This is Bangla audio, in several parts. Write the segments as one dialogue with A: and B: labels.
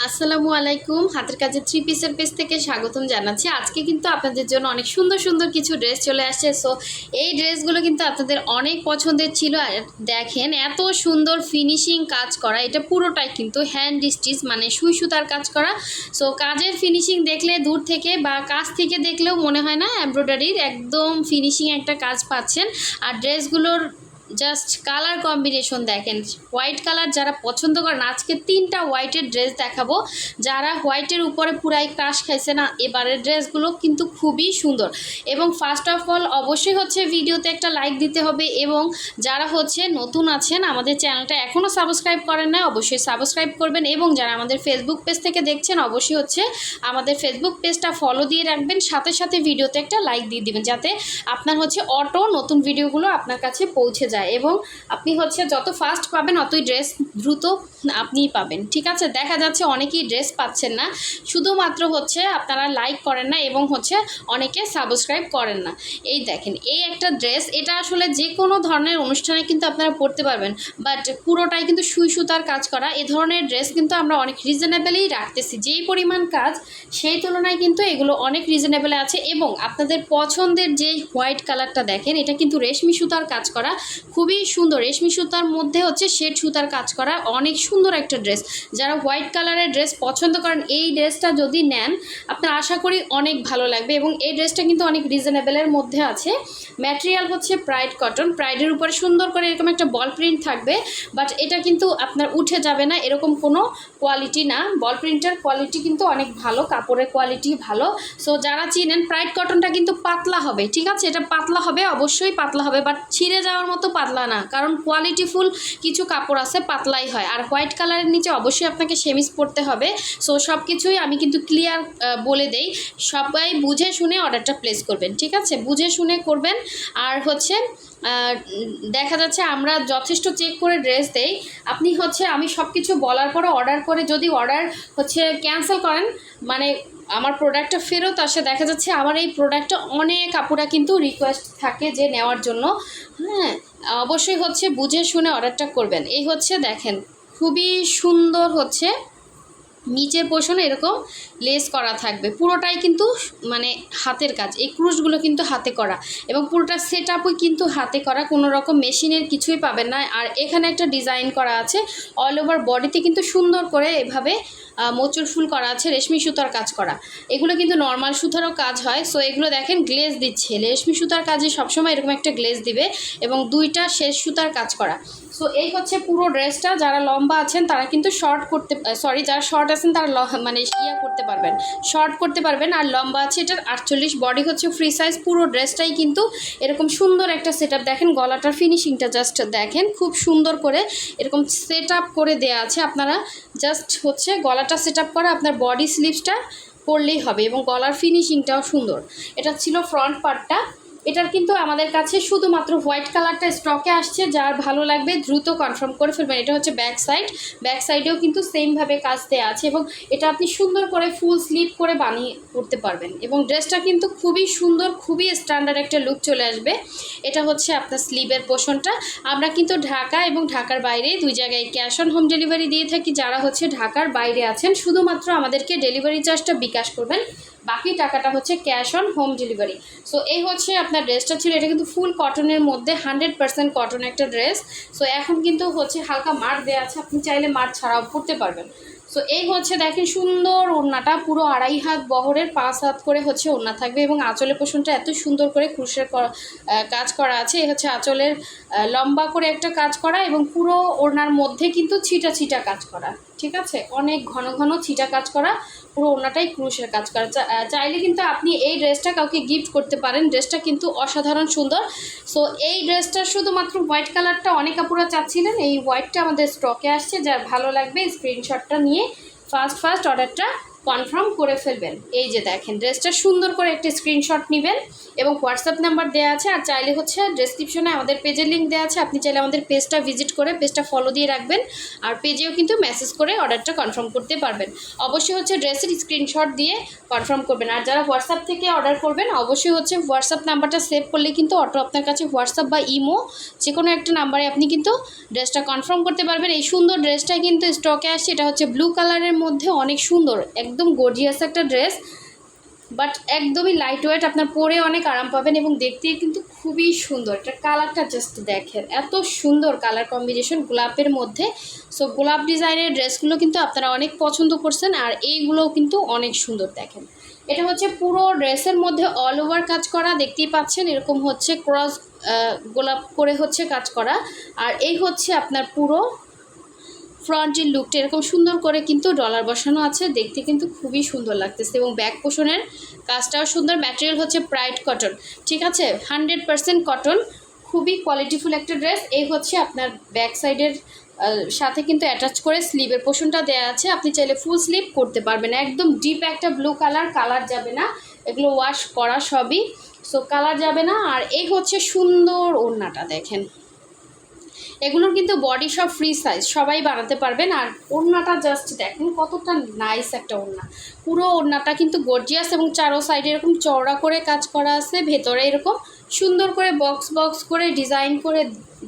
A: আসসালামু আলাইকুম। হাতের কাজে থ্রি পিসের পেজ থেকে স্বাগতম জানাচ্ছি। আজকে কিন্তু আপনাদের জন্য অনেক সুন্দর সুন্দর কিছু ড্রেস চলে আসছে। সো এই ড্রেসগুলো কিন্তু আপনাদের অনেক পছন্দের ছিল। আর দেখেন এত সুন্দর ফিনিশিং কাজ করা, এটা পুরোটাই কিন্তু হ্যান্ড স্টিচ, মানে সুই সুতার কাজ করা। সো কাজের ফিনিশিং দেখলে দূর থেকে বা কাছ থেকে দেখলেও মনে হয় না এমব্রয়ডারির, একদম ফিনিশিং একটা কাজ পাচ্ছেন। আর ড্রেসগুলোর জাস্ট কালার কম্বিনেশন দেখেন, হোয়াইট কালার যারা পছন্দ করেন, আজকে 3টা হোয়াইটের ড্রেস দেখাবো। যারা হোয়াইটের উপরে পুরাই ক্রাশ খাইছে না, এবারের ড্রেসগুলো কিন্তু খুবই সুন্দর। এবং ফার্স্ট অফ অল অবশ্যই হচ্ছে ভিডিওতে একটা লাইক দিতে হবে, এবং যারা হচ্ছে নতুন আছেন আমাদের চ্যানেলটা এখনও সাবস্ক্রাইব করেন না, অবশ্যই সাবস্ক্রাইব করবেন। এবং যারা আমাদের ফেসবুক পেজ থেকে দেখছেন অবশ্যই হচ্ছে আমাদের ফেসবুক পেজটা ফলো দিয়ে রাখবেন, সাথে সাথে ভিডিওতে একটা লাইক দিয়ে দিবেন, যাতে আপনার হচ্ছে অটো নতুন ভিডিওগুলো আপনার কাছে পৌঁছে যায় এবং আপনি হচ্ছে যত ফাস্ট পাবেন অতই ড্রেস দ্রুত আপনিই পাবেন। ঠিক আছে, দেখা যাচ্ছে অনেকেই ড্রেস পাচ্ছেন না, শুধুমাত্র হচ্ছে আপনারা লাইক করেন না এবং হচ্ছে অনেকে সাবস্ক্রাইব করেন না। এই দেখেন, এই একটা ড্রেস, এটা আসলে যে কোনো ধরনের অনুষ্ঠানে কিন্তু আপনারা পরতে পারবেন, বাট পুরোটাই কিন্তু সুই সুতার কাজ করা। এ ধরনের ড্রেস কিন্তু আমরা অনেক রিজনেবলেই রাখতেছি, যেই পরিমাণ কাজ সেই তুলনায় কিন্তু এগুলো অনেক রিজনেবলে আছে। এবং আপনাদের পছন্দের যে হোয়াইট কালারটা দেখেন, এটা কিন্তু রেশমি সুতার কাজ করা, খুবই সুন্দর। রেশমি সুতার মধ্যে হচ্ছে শেড সুতার কাজ করা, অনেক সুন্দর একটা ড্রেস। যারা হোয়াইট কালারের ড্রেস পছন্দ করেন, এই ড্রেসটা যদি নেন আপনার আশা করি অনেক ভালো লাগবে। এবং এই ড্রেসটা কিন্তু অনেক রিজনেবলের মধ্যে আছে। ম্যাটেরিয়াল হচ্ছে প্রাইড কটন, প্রাইডের উপরে সুন্দর করে এরকম একটা বল প্রিন্ট থাকবে, বাট এটা কিন্তু আপনার উঠে যাবে না, এরকম কোনো কোয়ালিটি না। বল প্রিন্টের কোয়ালিটি কিন্তু অনেক ভালো, কাপড়ের কোয়ালিটি ভালো। সো যারা চিনেন, প্রাইড কটনটা কিন্তু পাতলা হবে, ঠিক আছে, এটা পাতলা হবে, অবশ্যই পাতলা হবে, বাট ছিঁড়ে যাওয়ার মতো পাতলা না, কারণ কোয়ালিটিফুল কিছু কাপড় আছে পাতলাই হয়। আর হোয়াইট কালারের নিচে অবশ্যই আপনাকে সেমিজ পরতে হবে। সো সব কিছুই আমি কিন্তু ক্লিয়ার বলে দেই, সবাই বুঝে শুনে অর্ডারটা প্লেস করবেন, ঠিক আছে, বুঝে শুনে করবেন। আর হচ্ছে দেখা যাচ্ছে আমরা যথেষ্ট চেক করে ড্রেস দেই। আপনি হচ্ছে আমি সব কিছু বলার পরে অর্ডার করে যদি অর্ডার হচ্ছে ক্যান্সেল করেন, মানে আমার প্রোডাক্টটা ফেরত আসে, দেখা যাচ্ছে আমার এই প্রোডাক্টটা অনেক আপুরা কিন্তু রিকোয়েস্ট থাকে যে নেওয়ার জন্য। হ্যাঁ, অবশ্যই হচ্ছে বুঝে শুনে অর্ডারটা করবেন। এই হচ্ছে দেখেন, খুবই সুন্দর হচ্ছে নিচের পোর্শনে এরকম লেস করা থাকবে, পুরোটাই কিন্তু মানে হাতের কাজ। এই ক্রুশগুলো কিন্তু হাতে করা এবং পুরোটা সেট আপই কিন্তু হাতে করা, কোনো রকম মেশিনের কিছুই পাবেন না। আর এখানে একটা ডিজাইন করা আছে, অল ওভার বডিতে কিন্তু সুন্দর করে এভাবে মোচড় ফুল করা আছে, রেশমি সুতার কাজ করা। এগুলো কিন্তু নর্মাল সুতারও কাজ হয়। সো এগুলো দেখেন গ্লেজ দিচ্ছে, রেশমি সুতার কাজে সবসময় এরকম একটা গ্লেজ দিবে, এবং দুইটা শেষ সুতার কাজ করা। সো এই হচ্ছে পুরো ড্রেসটা। যারা লম্বা আছেন তারা কিন্তু শর্ট করতে, সরি যারা শর্ট আছেন তারা মানে করতে পারবেন, শর্ট করতে পারবেন। আর লম্বা আছে এটার 48, বডি হচ্ছে ফ্রি সাইজ। পুরো ড্রেসটাই কিন্তু এরকম সুন্দর একটা সেট আপ। দেখেন গলাটার ফিনিশিংটা জাস্ট দেখেন, খুব সুন্দর করে এরকম সেট আপ করে দেওয়া আছে। আপনারা জাস্ট হচ্ছে গলাটা সেট আপ করা, আপনার বডি স্লিভসটা পরলেই হবে, এবং গলার ফিনিশিংটাও সুন্দর। এটা ছিল ফ্রন্ট পার্টটা। এটার কিন্তু আমাদের কাছে শুধুমাত্র হোয়াইট কালারটা স্টকে আসছে, যার ভালো লাগবে দ্রুত কনফার্ম করে ফেলবেন। এটা হচ্ছে ব্যাক সাইড, ব্যাক সাইডেও কিন্তু সেমভাবে কাজ দেওয়া আছে, এবং এটা আপনি সুন্দর করে ফুল স্লিভ করে বানিয়ে পরতে পারবেন। এবং ড্রেসটা কিন্তু খুবই সুন্দর, খুবই স্ট্যান্ডার্ড একটা লুক চলে আসবে। এটা হচ্ছে আপনার স্লিভের পোর্শনটা। আমরা কিন্তু ঢাকা এবং ঢাকার বাইরে দুই জায়গায় ক্যাশ অন হোম ডেলিভারি দিয়ে থাকি। যারা হচ্ছে ঢাকার বাইরে আছেন শুধুমাত্র আমাদেরকে ডেলিভারি চার্জটা বিকাশ করবেন, বাকি টাকাটা হচ্ছে cash on home delivery. So এই হচ্ছে আপনার ড্রেসটা ছিল। এটা কিন্তু ফুল কটনের মধ্যে 100% কটন একটা ড্রেস। সো এখন কিন্তু হচ্ছে হালকা মার দেওয়া আছে, আপনি চাইলে মার ছাড়াও পরতে পারবেন। সো এই হচ্ছে দেখেন সুন্দর ওড়নাটা, পুরো 2.5 হাত বহরের 5 হাত করে হচ্ছে ওড়না থাকবে, এবং আঁচলের পোষণটা এত সুন্দর করে ক্রুশের কাজ করা আছে। এই হচ্ছে আঁচলের লম্বা করে একটা কাজ করা, এবং পুরো ওড়নার মধ্যে কিন্তু ছিটা ছিটা কাজ করা, ঠিক আছে, অনেক ঘন ঘন ছিটা কাজ করা, পুরো ওড়নাটাই ক্রুশের কাজ করা। চাইলে কিন্তু আপনি এই ড্রেসটা কাউকে গিফট করতে পারেন, ড্রেসটা কিন্তু অসাধারণ সুন্দর। সো এই ড্রেসটা শুধুমাত্র হোয়াইট কালারটা অনেক আপুরা চাচ্ছিলেন, এই হোয়াইটটা আমাদের স্টকে আসছে। যার ভালো লাগবে স্ক্রিনশটটা নিয়ে ফার্স্ট অর্ডারটা কনফার্ম করে ফেলবেন। এই যে দেখেন ড্রেসটা সুন্দর করে একটা স্ক্রিনশট নেবেন এবং হোয়াটসঅ্যাপ নাম্বার দেওয়া আছে, আর চাইলে হচ্ছে ডেসক্রিপশনে আমাদের পেজের লিঙ্ক দেওয়া আছে, আপনি চাইলে আমাদের পেজটা ভিজিট করে পেজটা ফলো দিয়ে রাখবেন, আর পেজেও কিন্তু মেসেজ করে অর্ডারটা কনফার্ম করতে পারবেন। অবশ্যই হচ্ছে ড্রেসের স্ক্রিনশট দিয়ে কনফার্ম করবেন। আর যারা হোয়াটসঅ্যাপ থেকে অর্ডার করবেন অবশ্যই হচ্ছে হোয়াটসঅ্যাপ নাম্বারটা সেভ করলে কিন্তু অটো আপনার কাছে হোয়াটসঅ্যাপ বা ইমো যে কোনো একটা নাম্বারে আপনি কিন্তু ড্রেসটা কনফার্ম করতে পারবেন। এই সুন্দর ড্রেসটা কিন্তু স্টকে আসছে, এটা হচ্ছে ব্লু কালারের মধ্যে অনেক সুন্দর, একদম গর্জিয়াস একটা ড্রেস, বাট একদমই লাইট ওয়েট, আপনার পরে অনেক আরাম পাবেন এবং দেখতে কিন্তু খুবই সুন্দর। এটা কালারটা জাস্ট দেখেন, এত সুন্দর কালার কম্বিনেশন গোলাপের মধ্যে। সো গোলাপ ডিজাইনের ড্রেসগুলো কিন্তু আপনারা অনেক পছন্দ করছেন, আর এইগুলোও কিন্তু অনেক সুন্দর। দেখেন এটা হচ্ছে পুরো ড্রেসের মধ্যে অল ওভার কাজ করা, দেখতেই পাচ্ছেন এরকম হচ্ছে ক্রস গোলাপ করে হচ্ছে কাজ করা, আর এই হচ্ছে আপনার পুরো ফ্রন্টের লুকটা এরকম সুন্দর করে কিন্তু ডলার বসানো আছে, দেখতে কিন্তু খুবই সুন্দর লাগতেছে এবং ব্যাক পোষণের কাজটাও সুন্দর। ম্যাটেরিয়াল হচ্ছে প্রাইড কটন, ঠিক আছে, 100% কটন, খুবই কোয়ালিটিফুল একটা ড্রেস। এই হচ্ছে আপনার ব্যাক সাইডের সাথে কিন্তু অ্যাটাচ করে স্লিভের পোষণটা দেওয়া আছে, আপনি চাইলে ফুল স্লিভ করতে পারবেন। একদম ডিপ একটা ব্লু কালার যাবে না, এগুলো ওয়াশ করা সবই, সো কালার যাবে না। আর এই হচ্ছে সুন্দর ওড়নাটা দেখেন, এগুলোর কিন্তু বডি সব ফ্রি সাইজ, সবাই বানাতে পারবেন। আর ওড়নাটা জাস্ট দেখেন কতটা নাইস একটা ওড়না, পুরো ওড়নাটা কিন্তু গর্জিয়াস এবং চারো সাইডে এরকম চওড়া করে কাজ করা আছে, ভেতরে এরকম সুন্দর করে বক্স করে ডিজাইন করে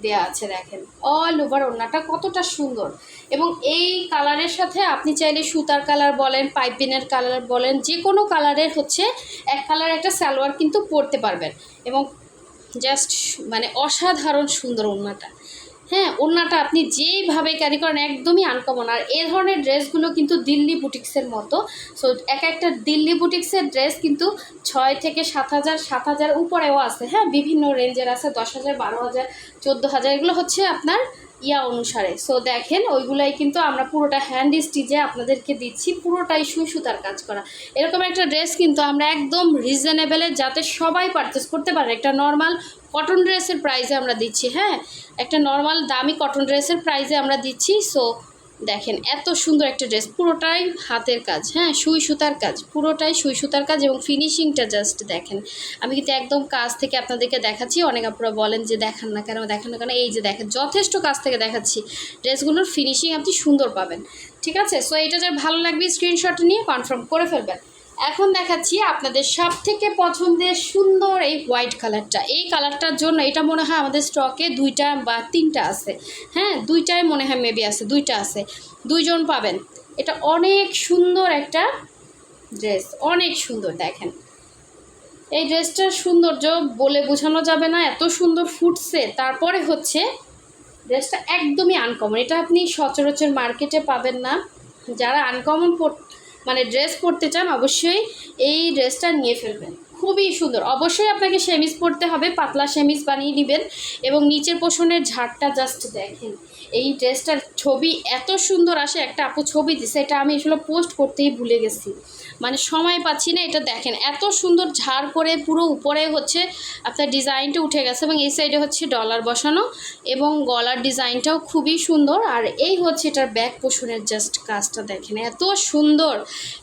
A: দেয়া আছে। দেখেন অল ওভার ওড়নাটা কতটা সুন্দর, এবং এই কালারের সাথে আপনি চাইলে সুতার কালার বলেন, পাইপিনের কালার বলেন, যে কোনো কালারের হচ্ছে এক কালার একটা সালোয়ার কিন্তু পরতে পারবেন, এবং জাস্ট মানে অসাধারণ সুন্দর ওড়নাটা। হ্যাঁ, ওড়নাটা আপনি যেইভাবে ক্যারি করেন একদমই আনকমন। আর এই ধরনের ড্রেসগুলো কিন্তু দিল্লি বুটিক্সের মতো, সো একটা দিল্লি বুটিক্সের ড্রেস কিন্তু 6 থেকে 7,000 উপরেও আছে, হ্যাঁ বিভিন্ন রেঞ্জের আছে, 10,000, 12,000, 14,000, এগুলো হচ্ছে আপনার অনুসারে। সো দেখেন ওইগুলাই কিন্তু আমরা পুরোটা হ্যান্ড স্টিচে আপনাদেরকে দিচ্ছি, পুরোটাই সুই সুতার কাজ করা। এরকম একটা ড্রেস কিন্তু আমরা একদম রিজনেবলে যাতে সবাই পারচেস করতে পারে, একটা নর্মাল কটন ড্রেসের প্রাইসে আমরা দিচ্ছি। হ্যাঁ, একটা নর্মাল দামি কটন ড্রেসের প্রাইসে আমরা দিচ্ছি। সো দেখেন এত সুন্দর একটা ড্রেস, পুরোটাই হাতের কাজ, হ্যাঁ সুই সুতার কাজ, পুরোটাই সুই সুতার কাজ, এবং ফিনিশিংটা জাস্ট দেখেন। আমি কিন্তু একদম কাছ থেকে আপনাদেরকে দেখাচ্ছি, অনেক আপনারা বলেন যে দেখান না কেন, এই যে দেখেন যথেষ্ট কাছ থেকে দেখাচ্ছি, ড্রেসগুলোর ফিনিশিং আপনি সুন্দর পাবেন, ঠিক আছে। সো এটা যার ভালো লাগবে স্ক্রিনশট নিয়ে কনফার্ম করে ফেলবেন। এখন দেখাচ্ছি আপনাদের সব থেকে পছন্দের সুন্দর এই হোয়াইট কালারটা। এই কালারটার জন্য এটা মনে হয় আমাদের স্টকে 2টা বা 3টা আছে, হ্যাঁ 2টাই মনে হয় মেবি আছে, 2টা আছে, 2জন পাবেন। এটা অনেক সুন্দর একটা ড্রেস, অনেক সুন্দর। দেখেন এই ড্রেসটার সৌন্দর্য বলে বোঝানো যাবে না, এত সুন্দর ফুটছে। তারপরে হচ্ছে ড্রেসটা একদমই আনকমন, এটা আপনি সচরাচর মার্কেটে পাবেন না। যারা আনকমন মানে ড্রেস পরতে চান অবশ্যই এই ড্রেসটা নিয়ে ফেলবেন, খুবই সুন্দর। অবশ্যই আপনাকে সেমিজ পরতে হবে, পাতলা সেমিজ বানিয়ে নেবেন, এবং নিচের পোষণের ঝাড়টা জাস্ট দেখেন। এই ড্রেসটার ছবি এত সুন্দর আসে, একটা আপু ছবি দিছে, এটা আমি আসলে পোস্ট করতেই ভুলে গেছি, মানে সময় পাচ্ছি না। এটা দেখেন এত সুন্দর ঝাড় করে পুরো উপরে হচ্ছে আপনার ডিজাইনটা উঠে গেছে, এবং এই সাইডে হচ্ছে ডলার বসানো, এবং গলার ডিজাইনটাও খুবই সুন্দর। আর এই হচ্ছে এটার ব্যাক পোষণের জাস্ট কাজটা দেখেন এত সুন্দর।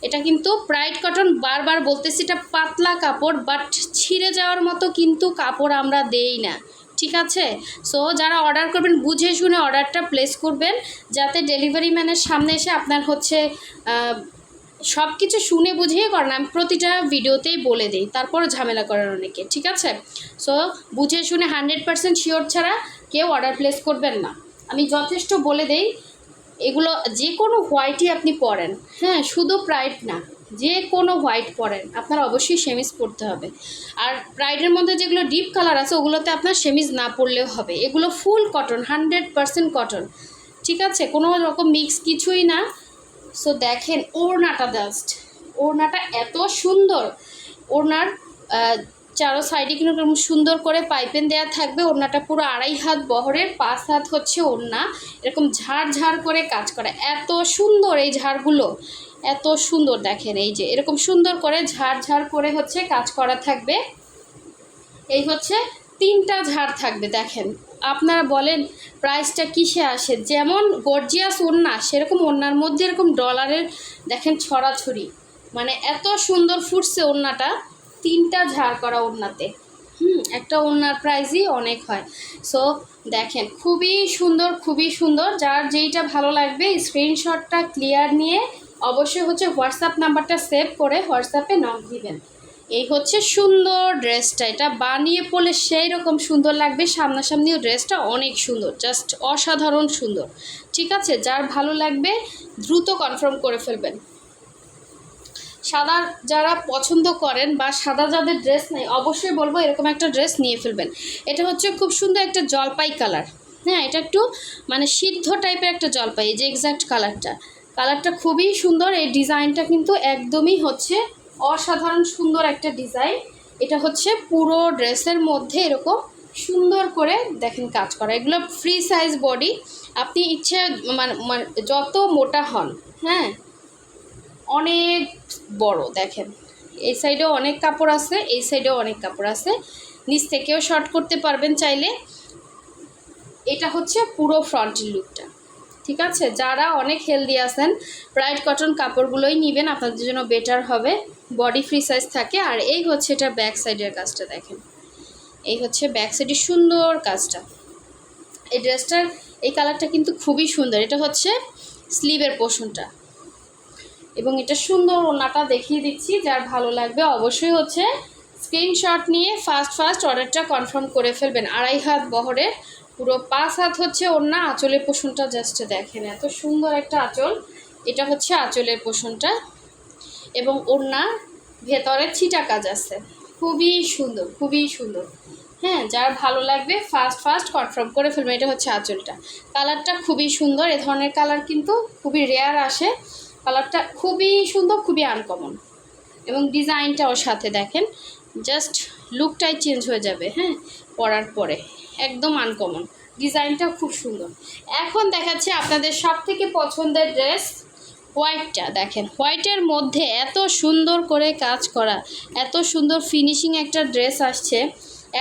A: এটা কিন্তু প্রাইড কটন, বারবার বলতেছি এটা পাতলা কাপড়, বাট ছিঁড়ে যাওয়ার মতো কিন্তু কাপড় আমরা দেই না, ঠিক আছে। সো যারা অর্ডার করবেন বুঝে শুনে অর্ডারটা প্লেস করবেন, যাতে ডেলিভারি ম্যানের সামনে এসে আপনার হচ্ছে সব কিছু শুনে বুঝিয়ে করেন। আমি প্রতিটা ভিডিওতেই বলে দিই, তারপরও ঝামেলা করেন অনেকে, ঠিক আছে। সো বুঝে শুনে 100% শিওর ছাড়া কেউ অর্ডার প্লেস করবেন না, আমি যথেষ্ট বলে দেই। এগুলো যে কোনো হোয়াইটই আপনি পরেন, হ্যাঁ শুধু প্রাইড না, যে কোনো হোয়াইট পরেন আপনার অবশ্যই সেমিজ পরতে হবে। আর প্রাইডের মধ্যে যেগুলো ডিপ কালার আছে ওগুলোতে আপনার সেমিজ না পরলেও হবে, এগুলো ফুল কটন, 100% কটন, ঠিক আছে, কোনো রকম মিক্স কিছুই না। সো দেখেন ওড়নাটা জাস্ট, ওড়নাটা এত সুন্দর, ওড়নার চারো সাইডে কিন্তু এরকম সুন্দর করে পাইপেন দেওয়া থাকবে। ওড়নাটা পুরো 2.5 হাত বহরের, 5 হাত হচ্ছে ওড়না, এরকম ঝাড় করে কাজ করে, এত সুন্দর এই ঝাড়গুলো, এত সুন্দর। দেখেন এই যে এরকম সুন্দর করে ঝাড় করে হচ্ছে কাজ করা থাকবে, এই হচ্ছে 3টা ঝাড় থাকবে। দেখেন আপনারা বলেন প্রাইসটা কিসে আসে? যেমন গর্জিয়াস ওড়না, সেরকম ওড়নার মধ্যে এরকম ডলারের দেখেন ছড়াছড়ি, মানে এত সুন্দর ফুটছে ওড়নাটা, 3টা ঝাড় করা ওড়নাতে। একটা ওড়নার প্রাইসই অনেক হয়। সো দেখেন খুবই সুন্দর, খুবই সুন্দর। যার যেইটা ভালো লাগবে স্ক্রিনশটটা ক্লিয়ার নিয়ে অবশ্যই হচ্ছে হোয়াটসঅ্যাপ নাম্বারটা সেভ করে হোয়াটসঅ্যাপে নক দিবেন। এই হচ্ছে সুন্দর ড্রেসটা, এটা বানিয়ে পরলে সেই রকম সুন্দর লাগবে, সামনাসামনিও ড্রেসটা অনেক সুন্দর, জাস্ট অসাধারণ সুন্দর। ঠিক আছে, যার ভালো লাগবে দ্রুত কনফার্ম করে ফেলবেন। সাদা যারা পছন্দ করেন বা সাদা যাদের ড্রেস নেই, অবশ্যই বলবো এরকম একটা ড্রেস নিয়ে ফেলবেন। এটা হচ্ছে খুব সুন্দর একটা জলপাই কালার। হ্যাঁ, এটা একটু মানে সিদ্ধ টাইপের একটা জলপাই, এই যে এক্স্যাক্ট কালারটা খুবই সুন্দর। এই ডিজাইনটা কিন্তু একদমই হচ্ছে অসাধারণ সুন্দর একটা ডিজাইন। এটা হচ্ছে পুরো ড্রেসের মধ্যে এরকম সুন্দর করে দেখেন কাজ করা। এগুলো ফ্রি সাইজ বডি, আপনি ইচ্ছে মানে যত মোটা হন, হ্যাঁ অনেক বড়। দেখেন এই সাইডেও অনেক কাপড় আছে, এই সাইডেও অনেক কাপড় আছে, নিচ থেকেও শর্ট করতে পারবেন চাইলে। এটা হচ্ছে পুরো ফ্রন্টের লুকটা। ঠিক আছে, যারা অনেক হেলদি আছেন ব্রাইট কটন কাপড়গুলোই নেবেন, আপনাদের জন্য বেটার হবে, বডি ফ্রি সাইজ থাকে। আর এই হচ্ছে এটা ব্যাক সাইডের কাজটা, দেখেন এই হচ্ছে ব্যাক সাইডের সুন্দর কাজটা। এই ড্রেসটার এই কালারটা কিন্তু খুবই সুন্দর। এটা হচ্ছে স্লিভের পোর্শনটা এবং এটা সুন্দর ওড়নাটা দেখিয়ে দিচ্ছি। যার ভালো লাগবে অবশ্যই হচ্ছে স্ক্রিনশট নিয়ে ফার্স্ট অর্ডারটা কনফার্ম করে ফেলবেন। 2.5 হাত বহরের, পুরো 5 হাত হচ্ছে ওড়না। আঁচলের পোর্শনটা জাস্ট দেখেন, এত সুন্দর একটা আঁচল। এটা হচ্ছে আঁচলের পোর্শনটা এবং ওড়না ভেতরে ছিটা কাজ আছে, খুবই সুন্দর, খুবই সুন্দর। হ্যাঁ, যার ভালো লাগবে ফার্স্ট কনফার্ম করে ফেলবেন। এটা হচ্ছে আঁচলটা, কালারটা খুবই সুন্দর। এ ধরনের কালার কিন্তু খুবই রেয়ার আসে। কালারটা খুবই সুন্দর, খুবই আনকমন এবং ডিজাইনটাও সাথে দেখেন, জাস্ট লুকটাই চেঞ্জ হয়ে যাবে। হ্যাঁ, পরার পরে একদম আনকমন, ডিজাইনটা খুব সুন্দর। এখন দেখাচ্ছে আপনাদের সবথেকে পছন্দের ড্রেস, হোয়াইটটা। দেখেন হোয়াইটের মধ্যে এত সুন্দর করে কাজ করা, এত সুন্দর ফিনিশিং একটা ড্রেস আসছে,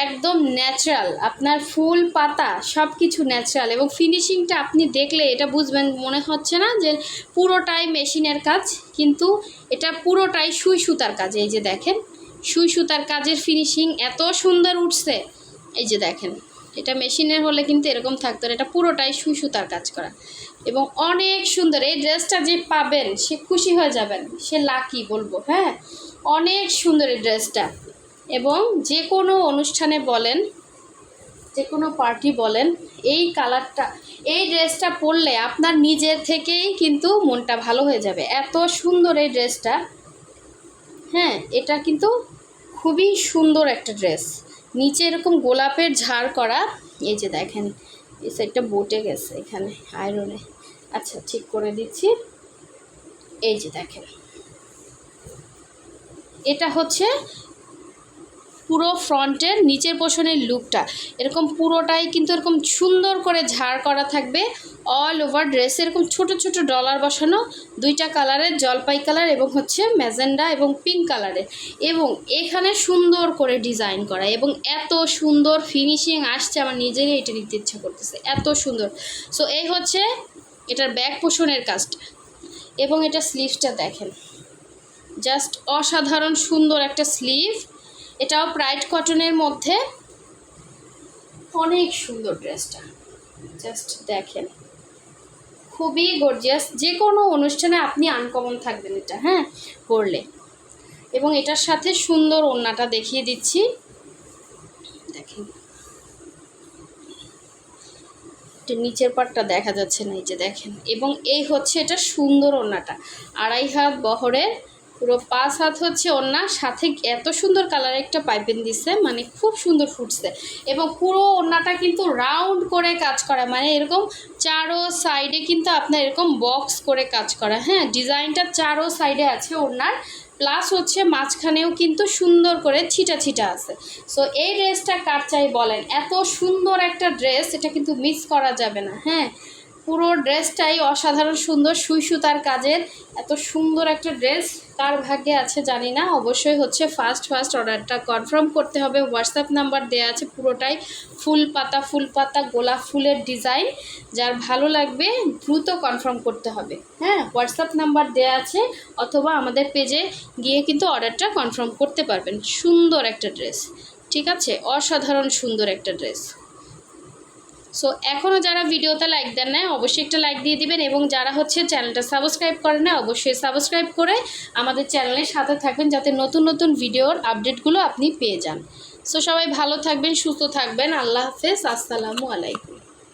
A: একদম ন্যাচারাল। আপনার ফুল পাতা সব কিছু ন্যাচারাল এবং ফিনিশিংটা আপনি দেখলে এটা বুঝবেন, মনে হচ্ছে না যে পুরোটাই মেশিনের কাজ, কিন্তু এটা পুরোটাই সুই সুতার কাজ। এই যে দেখেন সুই সুতার কাজের ফিনিশিং এত সুন্দর উঠছে। এই যে দেখেন, এটা মেশিনের হলে কিন্তু এরকম থাকতো না, এটা পুরোটাই সুই সুতার কাজ করা এবং অনেক সুন্দর। এই ড্রেসটা যে পাবেন সে খুশি হয়ে যাবেন, সে লাকি বলবো। হ্যাঁ, অনেক সুন্দর এই ড্রেসটা এবং যে কোনো অনুষ্ঠানে বলেন, যে কোনো পার্টি বলেন, এই কালারটা এই ড্রেসটা পরলে আপনার নিজের থেকেই কিন্তু মনটা ভালো হয়ে যাবে, এত সুন্দর এই ড্রেসটা। হ্যাঁ, এটা কিন্তু খুবই সুন্দর একটা ড্রেস, নিচে এরকম গোলাপের ঝাড় করা। এই যে দেখেন এই সাইডটা বটে গেছে এখানে আয়রনে, আচ্ছা ঠিক করে দিচ্ছি। এই যে দেখেন, এটা হচ্ছে পুরো ফ্রন্টের নিচের পোর্শনের লুকটা, এরকম পুরোটাই কিন্তু এরকম সুন্দর করে ঝাড় করা থাকবে। অল ওভার ড্রেস এরকম ছোট ছোট ডলার বসানো, 2টা কালারের, জলপাই কালার এবং হচ্ছে ম্যাজেন্ডা এবং পিঙ্ক কালারের, এবং এখানে সুন্দর করে ডিজাইন করা এবং এত সুন্দর ফিনিশিং আসছে, আমার নিজেরই এটা নিতে ইচ্ছা করতেছে, এত সুন্দর। সো এই হচ্ছে এটার ব্যাক পোর্শনের কাজটা এবং এটা স্লিভসটা দেখেন, জাস্ট অসাধারণ সুন্দর একটা স্লিভ। এটাও ব্রাইট কটনের মধ্যে, অনেক সুন্দর ড্রেসটা, জাস্ট দেখেন খুবই গর্জিয়াস। যে কোনো অনুষ্ঠানে আপনি আনকমন থাকবেন এটা, হ্যাঁ পরলে। এবং এটার সাথে সুন্দর ওড়নাটা দেখিয়ে দিচ্ছি, দেখেন এটা নিচের পাটটা দেখা যাচ্ছে না, এই যে দেখেন। এবং এই হচ্ছে এটা সুন্দর ওড়নাটা, 2.5 হাত বহরের, পুরো 5 হাত হচ্ছে ওড়না, সাথে এত সুন্দর কালার একটা পাইপিং দিচ্ছে, মানে খুব সুন্দর ফুটছে। এবং পুরো ওড়নাটা কিন্তু রাউন্ড করে কাজ করা, মানে এরকম চারো সাইডে কিন্তু আপনার এরকম বক্স করে কাজ করা। হ্যাঁ, ডিজাইনটা চারো সাইডে আছে ওড়নার, প্লাস হচ্ছে মাঝখানেও কিন্তু সুন্দর করে ছিটা ছিটা আছে। সো এই ড্রেসটা কার চাই বলেন, এত সুন্দর একটা ড্রেস, এটা কিন্তু মিস করা যাবে না। হ্যাঁ, পুরো ড্রেসটাই অসাধারণ সুন্দর, সুই সুতার কাজের। এত সুন্দর একটা ড্রেস কার ভাগ্যে আছে জানি না। অবশ্যই হচ্ছে ফার্স্ট অর্ডারটা কনফার্ম করতে হবে। হোয়াটসঅ্যাপ নাম্বার দেওয়া আছে, পুরোটাই ফুল পাতা গোলাপ ফুলের ডিজাইন। যার ভালো লাগবে দ্রুত কনফার্ম করতে হবে। হ্যাঁ, হোয়াটসঅ্যাপ নাম্বার দেওয়া আছে, অথবা আমাদের পেজে গিয়ে কিন্তু অর্ডারটা কনফার্ম করতে পারবেন। সুন্দর একটা ড্রেস, ঠিক আছে, অসাধারণ সুন্দর একটা ড্রেস। সো এখনও যারা ভিডিওতে লাইক দেন না অবশ্যই একটা লাইক দিয়ে দিবেন, এবং যারা হচ্ছে চ্যানেলটা সাবস্ক্রাইব করেন না অবশ্যই সাবস্ক্রাইব করে আমাদের চ্যানেলের সাথে থাকবেন, যাতে নতুন নতুন ভিডিওর আপডেটগুলো আপনি পেয়ে যান। সো সবাই ভালো থাকবেন, সুস্থ থাকবেন। আল্লাহ হাফেজ, আসসালামু আলাইকুম।